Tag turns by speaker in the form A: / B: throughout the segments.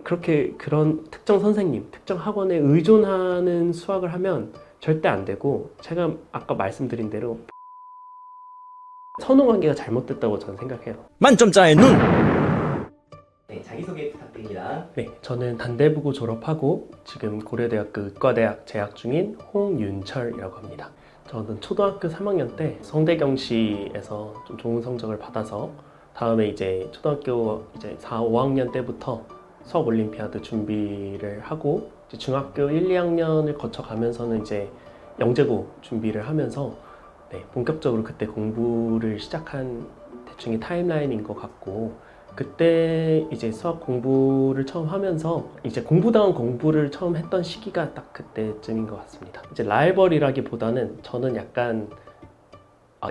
A: 그렇게 그런 특정 선생님, 특정 학원에 의존하는 수학을 하면 절대 안 되고, 제가 아까 말씀드린 대로 선후관계가 잘못됐다고 저는 생각해요.
B: 만점자의 눈!
C: 네, 자기소개 부탁드립니다.
A: 네, 저는 단대부고 졸업하고 지금 고려대학교 의과대학 재학 중인 홍윤철이라고 합니다. 저는 초등학교 3학년 때 성대경시에서 좀 좋은 성적을 받아서 다음에 이제 초등학교 이제 4, 5학년 때부터 수학 올림피아드 준비를 하고 이제 중학교 1, 2학년을 거쳐가면서는 이제 영재고 준비를 하면서 네, 본격적으로 그때 공부를 시작한 대충의 타임라인인 것 같고, 그때 이제 수학 공부를 처음 하면서 이제 공부다운 공부를 처음 했던 시기가 딱 그때쯤인 것 같습니다. 이제 라이벌이라기보다는 저는 약간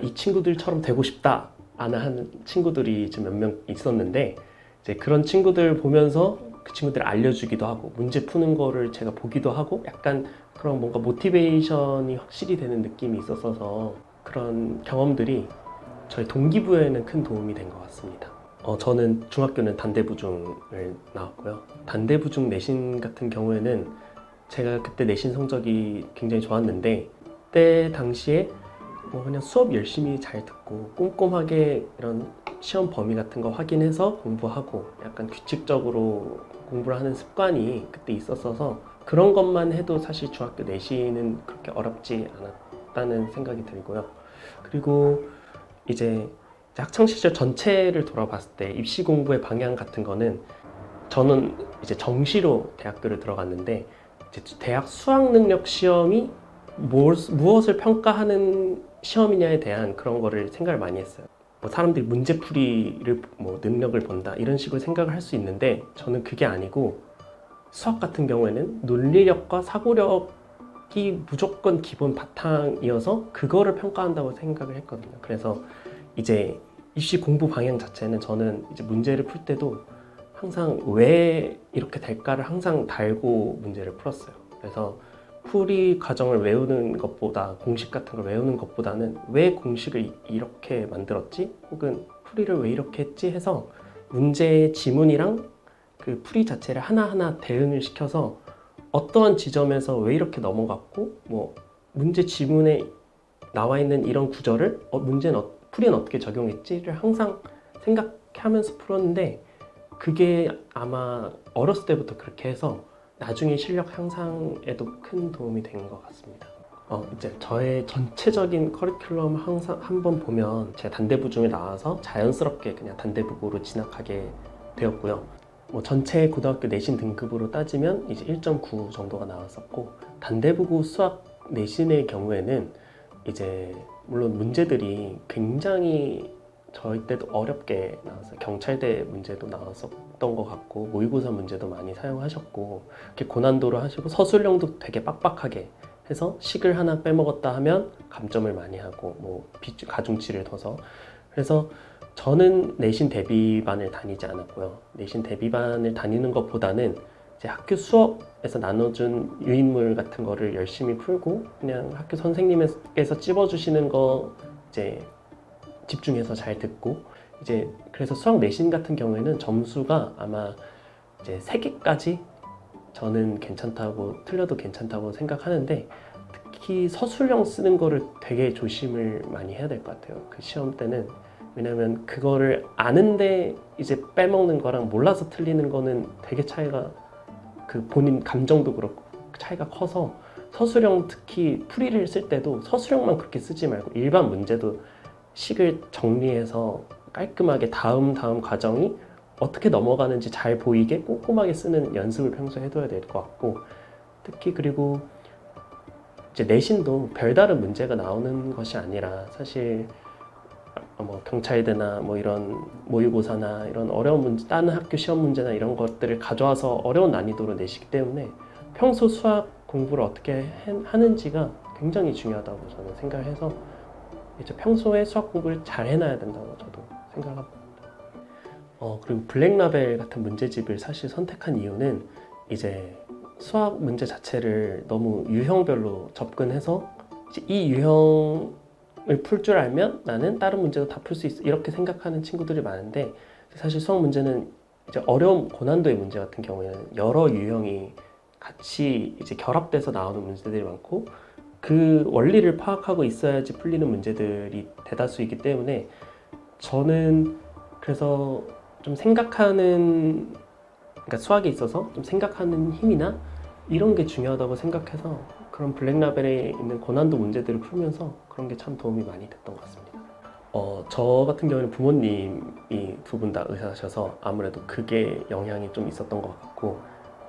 A: 이 친구들처럼 되고 싶다 하는 친구들이 좀 몇 명 있었는데, 이제 그런 친구들 보면서 그 친구들 알려주기도 하고 문제 푸는 거를 제가 보기도 하고 약간 그런 뭔가 모티베이션이 확실히 되는 느낌이 있었어서 그런 경험들이 저희 동기부여에는 큰 도움이 된 것 같습니다. 저는 중학교는 단대부중을 나왔고요. 단대부중 내신 같은 경우에는 제가 그때 내신 성적이 굉장히 좋았는데, 그때 당시에 뭐 그냥 수업 열심히 잘 듣고 꼼꼼하게 이런 시험 범위 같은 거 확인해서 공부하고 약간 규칙적으로 공부를 하는 습관이 그때 있었어서 그런 것만 해도 사실 중학교 내신은 그렇게 어렵지 않았다는 생각이 들고요. 그리고 이제 학창시절 전체를 돌아봤을 때 입시 공부의 방향 같은 거는, 저는 이제 정시로 대학교를 들어갔는데 이제 대학 수학 능력 시험이 무엇을 평가하는 시험이냐에 대한 그런 거를 생각을 많이 했어요. 뭐 사람들이 문제풀이를 뭐 능력을 본다 이런 식으로 생각을 할 수 있는데, 저는 그게 아니고 수학 같은 경우에는 논리력과 사고력이 무조건 기본 바탕이어서 그거를 평가한다고 생각을 했거든요. 그래서 이제 입시 공부 방향 자체는 저는 이제 문제를 풀 때도 항상 왜 이렇게 될까를 항상 달고 문제를 풀었어요. 그래서 풀이 과정을 외우는 것보다, 공식 같은 걸 외우는 것보다는 왜 공식을 이렇게 만들었지? 혹은 풀이를 왜 이렇게 했지? 해서 문제의 지문이랑 그 풀이 자체를 하나하나 대응을 시켜서 어떠한 지점에서 왜 이렇게 넘어갔고, 뭐 문제 지문에 나와 있는 이런 구절을 풀이는 어떻게 적용했지를 항상 생각하면서 풀었는데, 그게 아마 어렸을 때부터 그렇게 해서 나중에 실력 향상에도 큰 도움이 된 것 같습니다. 이제 저의 전체적인 커리큘럼 항상 한번 보면 제가 단대부중에 나와서 자연스럽게 그냥 단대부고로 진학하게 되었고요. 뭐 전체 고등학교 내신 등급으로 따지면 이제 1.9 정도가 나왔었고, 단대부고 수학 내신의 경우에는 이제 물론 문제들이 굉장히 저희 때도 어렵게 나왔어요. 경찰대 문제도 나왔었던 것 같고, 모의고사 문제도 많이 사용하셨고, 이렇게 고난도로 하시고 서술형도 되게 빡빡하게 해서 식을 하나 빼먹었다 하면 감점을 많이 하고, 뭐 가중치를 둬서. 그래서 저는 내신 대비반을 다니지 않았고요. 내신 대비반을 다니는 것보다는 이제 학교 수업에서 나눠준 유인물 같은 거를 열심히 풀고, 그냥 학교 선생님께서 찝어주시는 거 이제 집중해서 잘 듣고, 이제 그래서 수학 내신 같은 경우에는 점수가 아마 이제 3개까지 저는 괜찮다고, 틀려도 괜찮다고 생각하는데, 특히 서술형 쓰는 거를 되게 조심을 많이 해야 될 것 같아요. 그 시험 때는. 왜냐면 그거를 아는데 이제 빼먹는 거랑 몰라서 틀리는 거는 되게 차이가, 그 본인 감정도 그렇고 차이가 커서, 서술형 특히 풀이를 쓸 때도 서술형만 그렇게 쓰지 말고 일반 문제도 식을 정리해서 깔끔하게 다음 과정이 어떻게 넘어가는지 잘 보이게 꼼꼼하게 쓰는 연습을 평소에 해둬야 될 것 같고, 특히 그리고 이제 내신도 별다른 문제가 나오는 것이 아니라, 사실 뭐 경찰대나 뭐 이런 모의고사나 이런 어려운 문제, 다른 학교 시험 문제나 이런 것들을 가져와서 어려운 난이도로 내시기 때문에 평소 수학 공부를 어떻게 하는지가 굉장히 중요하다고 저는 생각을 해서, 이제 평소에 수학 공부를 잘 해놔야 된다고 저도 생각합니다. 그리고 블랙라벨 같은 문제집을 사실 선택한 이유는, 이제 수학 문제 자체를 너무 유형별로 접근해서 이제 이 유형을 풀 줄 알면 나는 다른 문제도 다 풀 수 있어, 이렇게 생각하는 친구들이 많은데, 사실 수학 문제는 이제 어려움, 고난도의 문제 같은 경우에는 여러 유형이 같이 이제 결합돼서 나오는 문제들이 많고 그 원리를 파악하고 있어야지 풀리는 문제들이 대다수이기 때문에 저는 그래서 좀 생각하는 그러니까 수학에 있어서 좀 생각하는 힘이나 이런 게 중요하다고 생각해서 그런 블랙라벨에 있는 고난도 문제들을 풀면서 그런 게 참 도움이 많이 됐던 것 같습니다. 저 같은 경우는 부모님이 두 분 다 의사셔서 아무래도 그게 영향이 좀 있었던 것 같고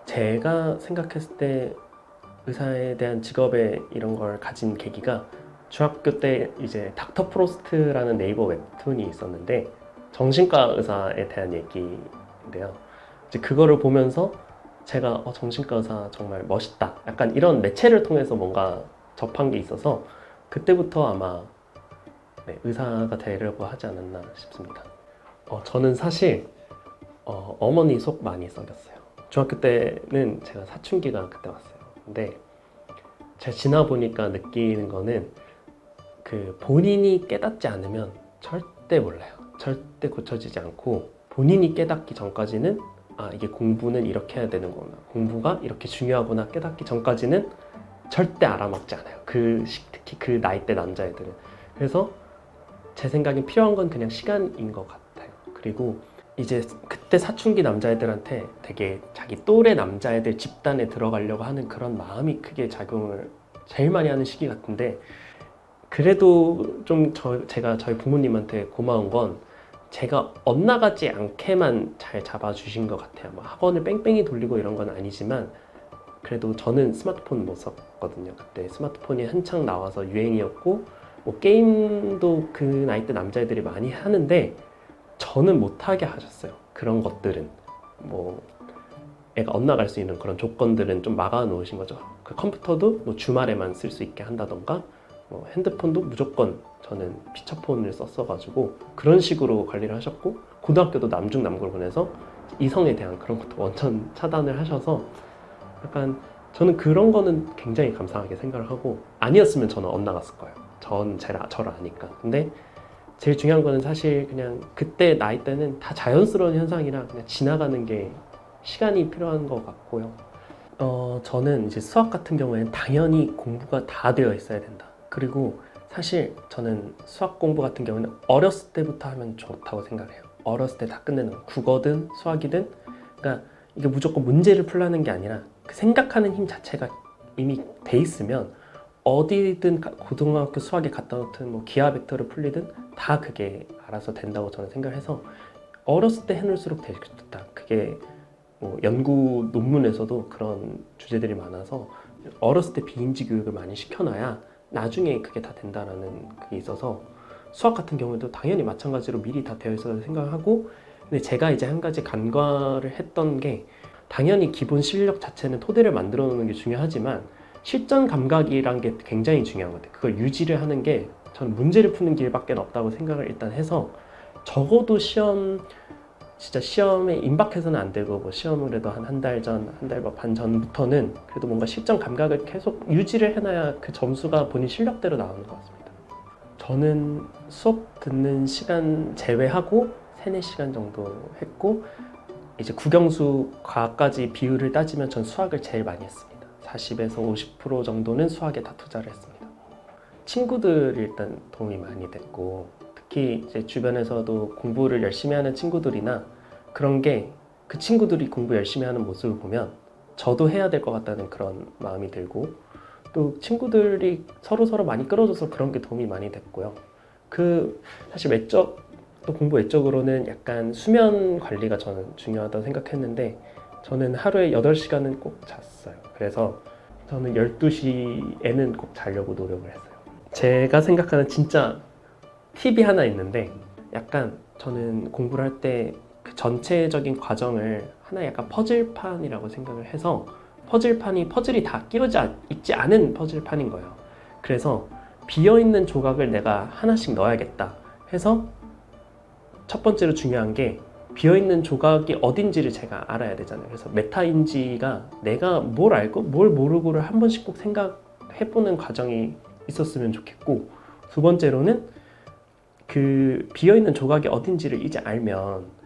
A: 제가 생각했을 때 의사에 대한 직업에 이런 걸 가진 계기가 중학교 때 이제 닥터 프로스트라는 네이버 웹툰이 있었는데 정신과 의사에 대한 얘기인데요. 이제 그거를 보면서 제가 정신과 의사 정말 멋있다. 약간 이런 매체를 통해서 뭔가 접한 게 있어서 그때부터 아마 네, 의사가 되려고 하지 않았나 싶습니다. 저는 사실 어머니 속 많이 썩였어요. 중학교 때는 제가 사춘기가 그때 왔어요. 근데 제가 지나 보니까 느끼는 거는 그 본인이 깨닫지 않으면 절대 몰라요. 절대 고쳐지지 않고 본인이 깨닫기 전까지는 이게 공부는 이렇게 해야 되는 거구나. 공부가 이렇게 중요하구나 깨닫기 전까지는 절대 알아먹지 않아요. 특히 그 나이대 남자애들은. 그래서 제 생각엔 필요한 건 그냥 시간인 것 같아요. 그리고 이제 그때 사춘기 남자애들한테 되게 자기 또래 남자애들 집단에 들어가려고 하는 그런 마음이 크게 작용을 제일 많이 하는 시기 같은데 그래도 좀 제가 저희 부모님한테 고마운 건 제가 엇나가지 않게만 잘 잡아주신 것 같아요. 뭐 학원을 뺑뺑이 돌리고 이런 건 아니지만 그래도 저는 스마트폰 못 썼거든요. 그때 스마트폰이 한창 나와서 유행이었고 뭐 게임도 그 나이 때 남자애들이 많이 하는데 저는 못하게 하셨어요. 그런 것들은 뭐 애가 엇나갈 수 있는 그런 조건들은 좀 막아 놓으신 거죠. 그 컴퓨터도 뭐 주말에만 쓸 수 있게 한다던가 뭐 핸드폰도 무조건 저는 피처폰을 썼어가지고 그런 식으로 관리를 하셨고 고등학교도 남중남고를 보내서 이성에 대한 그런 것도 원천 차단을 하셔서 약간 저는 그런 거는 굉장히 감사하게 생각을 하고 아니었으면 저는 엇나갔을 거예요. 저를 아니까. 근데 제일 중요한 거는 사실 그냥 그때 나이 때는 다 자연스러운 현상이라 그냥 지나가는 게 시간이 필요한 것 같고요. 저는 이제 수학 같은 경우에는 당연히 공부가 다 되어 있어야 된다. 그리고 사실 저는 수학 공부 같은 경우는 어렸을 때부터 하면 좋다고 생각해요. 어렸을 때 다 끝내는 거. 국어든 수학이든 그러니까 이게 무조건 문제를 풀라는 게 아니라 그 생각하는 힘 자체가 이미 돼 있으면 어디든 고등학교 수학에 갖다 놓든 뭐 기하 벡터를 풀리든 다 그게 알아서 된다고 저는 생각해서 어렸을 때 해놓을수록 되게 좋다. 그게 뭐 연구 논문에서도 그런 주제들이 많아서 어렸을 때 비인지 교육을 많이 시켜놔야 나중에 그게 다 된다라는 그게 있어서 수학 같은 경우에도 당연히 마찬가지로 미리 다 되어 있어야 생각을 하고 근데 제가 이제 한 가지 간과를 했던 게 당연히 기본 실력 자체는 토대를 만들어 놓는 게 중요하지만 실전 감각이란 게 굉장히 중요한 것 같아요. 그걸 유지를 하는 게 저는 문제를 푸는 길밖에 없다고 생각을 일단 해서 적어도 진짜 시험에 임박해서는 안 되고 뭐 시험을 해도 한 달 전, 한 달 반 전부터는 그래도 뭔가 실전 감각을 계속 유지를 해놔야 그 점수가 본인 실력대로 나오는 것 같습니다. 저는 수업 듣는 시간 제외하고 3-4시간 정도 했고 이제 국영수 과까지 비율을 따지면 전 수학을 제일 많이 했습니다. 40에서 50% 정도는 수학에 다 투자를 했습니다. 친구들이 일단 도움이 많이 됐고 특히 이제 주변에서도 공부를 열심히 하는 친구들이나 그런 게 그 친구들이 공부 열심히 하는 모습을 보면 저도 해야 될 것 같다는 그런 마음이 들고 또 친구들이 서로 많이 끌어줘서 그런 게 도움이 많이 됐고요. 사실 또 공부 외적으로는 약간 수면 관리가 저는 중요하다고 생각했는데 저는 하루에 8시간은 꼭 잤어요. 그래서 저는 12시에는 꼭 자려고 노력을 했어요. 제가 생각하는 진짜 팁이 하나 있는데 약간 저는 공부를 할 때 그 전체적인 과정을 하나의 약간 퍼즐판이라고 생각을 해서 퍼즐이 다 끼워져 있지 않은 퍼즐판인 거예요. 그래서 비어있는 조각을 내가 하나씩 넣어야겠다 해서 첫 번째로 중요한 게 비어있는 조각이 어딘지를 제가 알아야 되잖아요. 그래서 메타인지가 내가 뭘 알고 뭘 모르고를 한 번씩 꼭 생각해보는 과정이 있었으면 좋겠고 두 번째로는 그 비어있는 조각이 어딘지를 이제 알면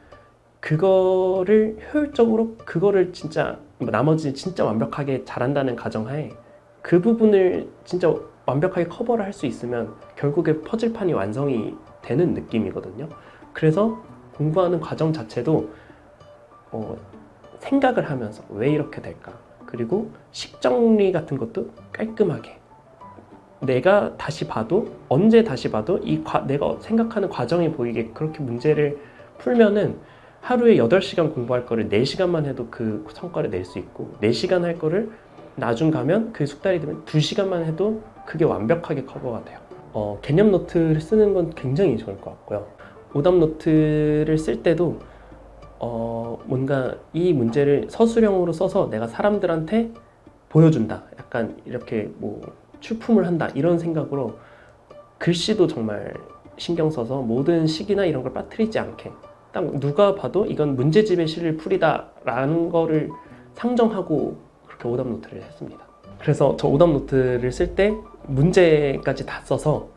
A: 그거를 효율적으로 그거를 진짜 나머지 진짜 완벽하게 잘한다는 가정하에 그 부분을 진짜 완벽하게 커버를 할 수 있으면 결국에 퍼즐판이 완성이 되는 느낌이거든요. 그래서 공부하는 과정 자체도 생각을 하면서 왜 이렇게 될까? 그리고 식정리 같은 것도 깔끔하게 내가 다시 봐도 언제 다시 봐도 내가 생각하는 과정이 보이게 그렇게 문제를 풀면은 하루에 8시간 공부할 거를 4시간만 해도 그 성과를 낼 수 있고 4시간 할 거를 나중 가면 그 숙달이 되면 2시간만 해도 그게 완벽하게 커버가 돼요. 개념 노트를 쓰는 건 굉장히 좋을 것 같고요. 오답 노트를 쓸 때도 뭔가 이 문제를 서술형으로 써서 내가 사람들한테 보여준다. 약간 이렇게 뭐 출품을 한다. 이런 생각으로 글씨도 정말 신경 써서 모든 식이나 이런 걸 빠뜨리지 않게 딱 누가 봐도 이건 문제집의 실을 풀이다 라는 거를 상정하고 그렇게 오답 노트를 했습니다. 그래서 저 오답 노트를 쓸 때 문제까지 다 써서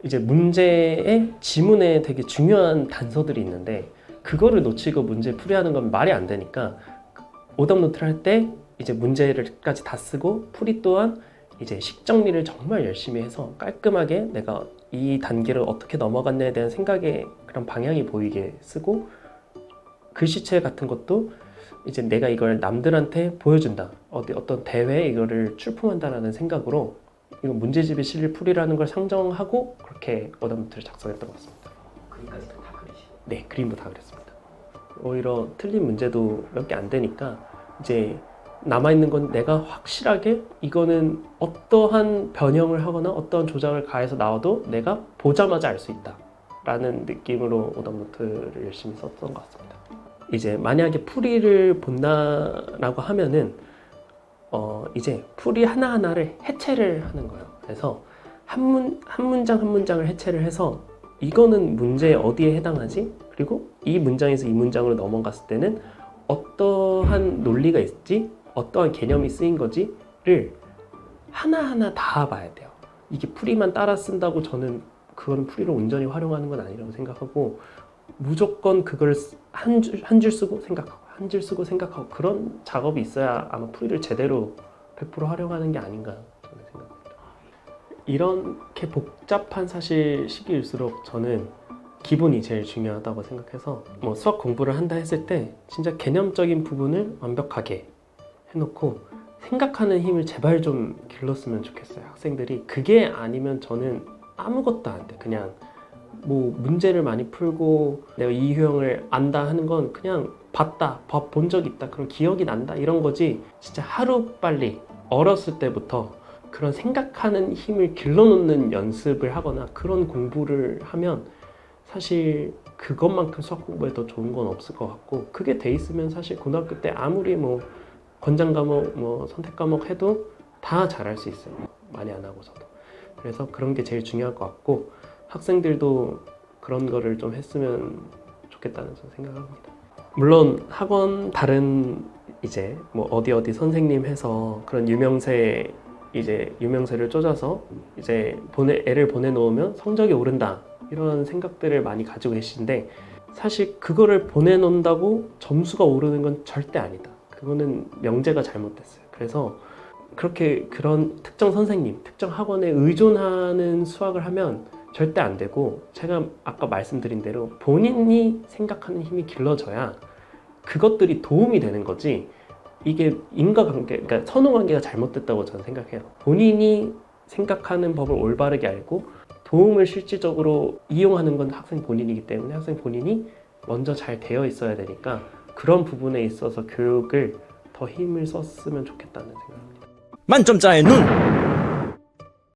A: 이제 문제의 지문에 되게 중요한 단서들이 있는데 그거를 놓치고 문제 풀이하는 건 말이 안 되니까 오답 노트를 할 때 이제 문제를까지 다 쓰고 풀이 또한 이제 식 정리를 정말 열심히 해서 깔끔하게 내가 이 단계를 어떻게 넘어갔냐에 대한 생각의 그런 방향이 보이게 쓰고 글씨체 같은 것도 이제 내가 이걸 남들한테 보여준다. 어떤 대회에 이거를 출품한다라는 생각으로 이거 문제집의 실을 풀이라는 걸 상정하고 그렇게 오답 노트를 작성했던 것 같습니다.
C: 그림까지 다 그리시고.
A: 네, 그림도 다 그렸습니다. 오히려 틀린 문제도 몇 개 안 되니까 이제 남아있는 건 내가 확실하게 이거는 어떠한 변형을 하거나 어떠한 조작을 가해서 나와도 내가 보자마자 알 수 있다 라는 느낌으로 오답 노트를 열심히 썼던 것 같습니다. 이제 만약에 풀이를 본다라고 하면은 이제 풀이 하나하나를 해체를 하는 거예요. 그래서 한 문장 한 문장을 해체를 해서 이거는 문제에 어디에 해당하지? 그리고 이 문장에서 이 문장으로 넘어갔을 때는 어떠한 논리가 있지? 어떠한 개념이 쓰인 거지를 하나하나 다 봐야 돼요. 이게 풀이만 따라 쓴다고 저는 그거는 풀이를 온전히 활용하는 건 아니라고 생각하고 무조건 그걸 한 줄 쓰고 생각하고 한 줄 쓰고 생각하고 그런 작업이 있어야 아마 풀이를 제대로 100% 활용하는 게 아닌가 저는 생각합니다. 이렇게 복잡한 사실 시기일수록 저는 기본이 제일 중요하다고 생각해서 뭐 수학 공부를 한다 했을 때 진짜 개념적인 부분을 완벽하게 해놓고 생각하는 힘을 제발 좀 길렀으면 좋겠어요. 학생들이 그게 아니면 저는 아무것도 안 돼. 그냥 뭐 문제를 많이 풀고 내가 이 유형을 안다 하는 건 그냥 봤다, 본 적 있다, 그런 기억이 난다 이런 거지. 진짜 하루빨리 어렸을 때부터 그런 생각하는 힘을 길러놓는 연습을 하거나 그런 공부를 하면 사실 그것만큼 수학 공부에 더 좋은 건 없을 것 같고 그게 돼 있으면 사실 고등학교 때 아무리 뭐 권장 과목, 뭐 선택 과목 해도 다 잘할 수 있어요. 많이 안 하고서도. 그래서 그런 게 제일 중요할 것 같고 학생들도 그런 거를 좀 했으면 좋겠다는 저는 생각합니다. 물론 학원 다른 이제 뭐 어디 선생님 해서 그런 유명세를 쫓아서 이제 애를 보내놓으면 성적이 오른다 이런 생각들을 많이 가지고 계신데 사실 그거를 보내놓는다고 점수가 오르는 건 절대 아니다. 그거는 명제가 잘못됐어요. 그래서 그렇게 그런 특정 선생님, 특정 학원에 의존하는 수학을 하면 절대 안 되고 제가 아까 말씀드린 대로 본인이 생각하는 힘이 길러져야 그것들이 도움이 되는 거지 이게 인과관계, 그러니까 선후관계가 잘못됐다고 저는 생각해요. 본인이 생각하는 법을 올바르게 알고 도움을 실질적으로 이용하는 건 학생 본인이기 때문에 학생 본인이 먼저 잘 되어 있어야 되니까 그런 부분에 있어서 교육을 더 힘을 썼으면 좋겠다는 생각입니다.
B: 만점자의 눈!